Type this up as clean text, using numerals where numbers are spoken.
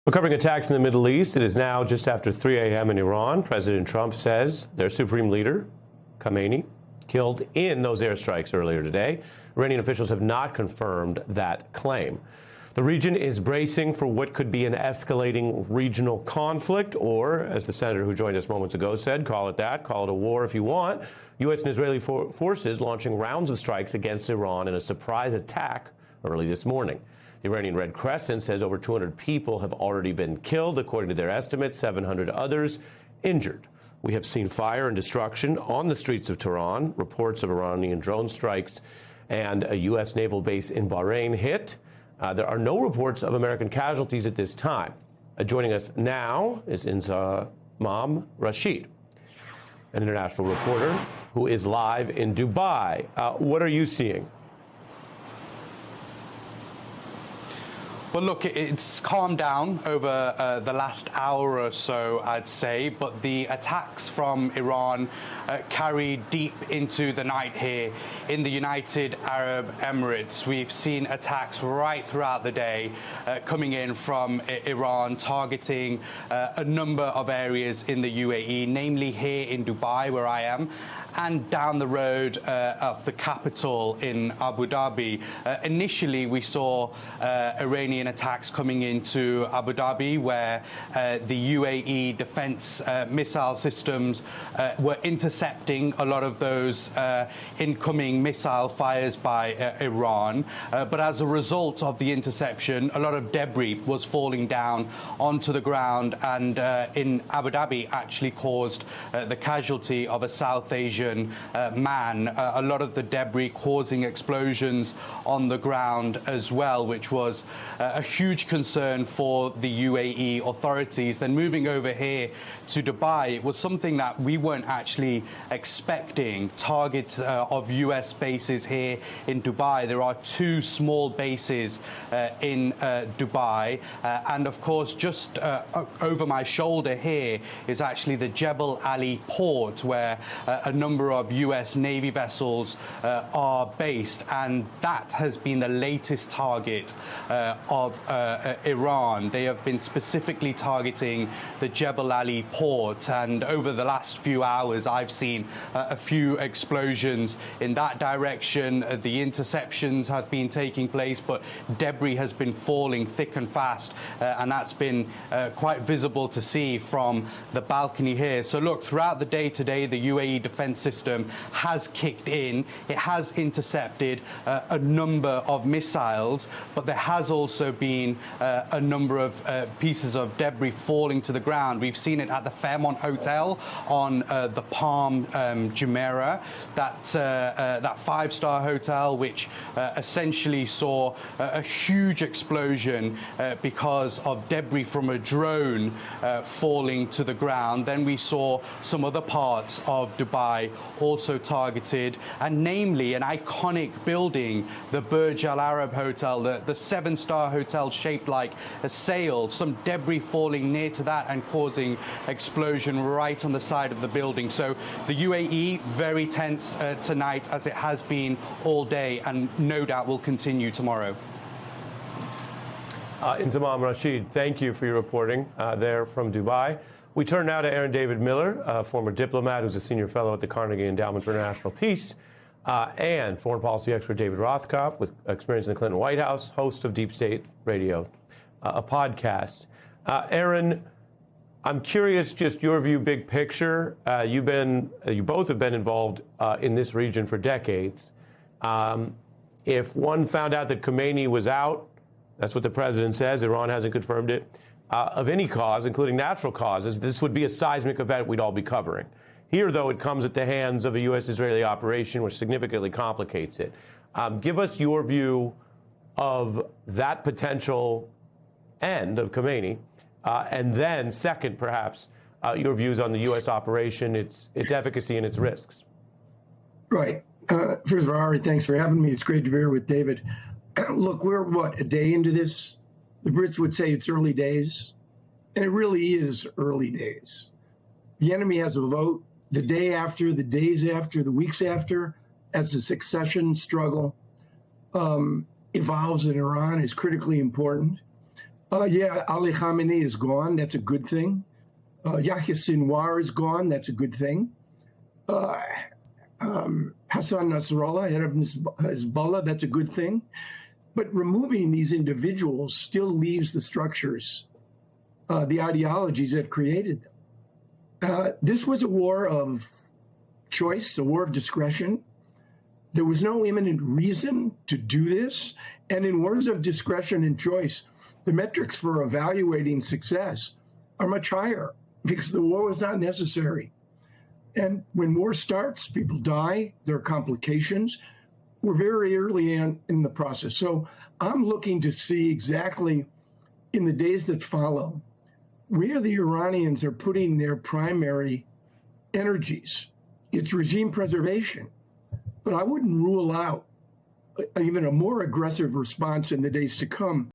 We're covering attacks in the Middle East. It is now just after 3 a.m. in Iran. President Trump says their supreme leader, Khamenei, killed in those airstrikes earlier today. Iranian officials have not confirmed that claim. The region is bracing for what could be an escalating regional conflict, or, as the senator who joined us moments ago said, call it that, call it a war if you want. U.S. and Israeli forces launching rounds of strikes against Iran in a surprise attack early this morning. The Iranian Red Crescent says over 200 people have already been killed, according to their estimates, 700 others injured. We have seen fire and destruction on the streets of Tehran, reports of Iranian drone strikes, and a U.S. naval base in Bahrain hit. There are no reports of American casualties at this time. Joining us now is Inzamam Rashid, an international reporter who is live in Dubai. What are you seeing? Well, look, it's calmed down over the last hour or so, I'd say, but the attacks from Iran carry deep into the night here in the United Arab Emirates. We've seen attacks right throughout the day coming in from Iran, targeting a number of areas in the UAE, namely here in Dubai, where I am, and down the road of the capital in Abu Dhabi. Initially, we saw Iranian attacks coming into Abu Dhabi, where the UAE defense missile systems were intercepting a lot of those incoming missile fires by Iran. But as a result of the interception, a lot of debris was falling down onto the ground, and in Abu Dhabi actually caused the casualty of a South Asian man. A lot of the debris causing explosions on the ground as well, which was a huge concern for the UAE authorities. Then moving over here to Dubai, it was something that we weren't actually expecting. Targets of US bases here in Dubai. There are two small bases in Dubai, and of course just over my shoulder here is actually the Jebel Ali port, where a number of US Navy vessels are based, and that has been the latest target of Iran. They have been specifically targeting the Jebel Ali port, and over the last few hours I've seen a few explosions in that direction. The interceptions have been taking place, but debris has been falling thick and fast, and that's been quite visible to see from the balcony here. So look, throughout the day today, the UAE defense system has kicked in. It has intercepted a number of missiles, but there has also been a number of pieces of debris falling to the ground. We've seen it at the Fairmont Hotel on the Palm Jumeirah, that five-star hotel, which essentially saw a huge explosion because of debris from a drone falling to the ground. Then we saw some other parts of Dubai also targeted, and namely an iconic building, the Burj Al Arab Hotel, the seven-star hotel shaped like a sail, some debris falling near to that and causing explosion right on the side of the building. So the UAE very tense tonight, as it has been all day, and no doubt will continue tomorrow. Inzamam Rashid, thank you for your reporting there from Dubai. We turn now to Aaron David Miller, a former diplomat who's a senior fellow at the Carnegie Endowment for International Peace, and foreign policy expert David Rothkopf, with experience in the Clinton White House, host of Deep State Radio, a podcast. Aaron, I'm curious, just your view, big picture. You both have been involved in this region for decades. If one found out that Khamenei was out, that's what the president says, Iran hasn't confirmed it, of any cause, including natural causes, this would be a seismic event we'd all be covering. Here, though, it comes at the hands of a U.S.-Israeli operation, which significantly complicates it. Give us your view of that potential end of Khamenei, and then, second, perhaps, your views on the U.S. operation, its efficacy, and its risks. Right. First of all, Ari, thanks for having me. It's great to be here with David. Look, we're, a day into this? The Brits would say it's early days, and it really is early days. The enemy has a vote the day after, the days after, the weeks after, as the succession struggle evolves in Iran is critically important. Yeah, Ali Khamenei is gone. That's a good thing. Yahya Sinwar is gone. That's a good thing. Hassan Nasrallah, head of Hezbollah, that's a good thing. But removing these individuals still leaves the structures, the ideologies that created them. This was a war of choice, a war of discretion. There was no imminent reason to do this. And in wars of discretion and choice, the metrics for evaluating success are much higher because the war was not necessary. And when war starts, people die, there are complications. We're very early in the process. So I'm looking to see exactly in the days that follow where the Iranians are putting their primary energies. It's regime preservation. But I wouldn't rule out even a more aggressive response in the days to come.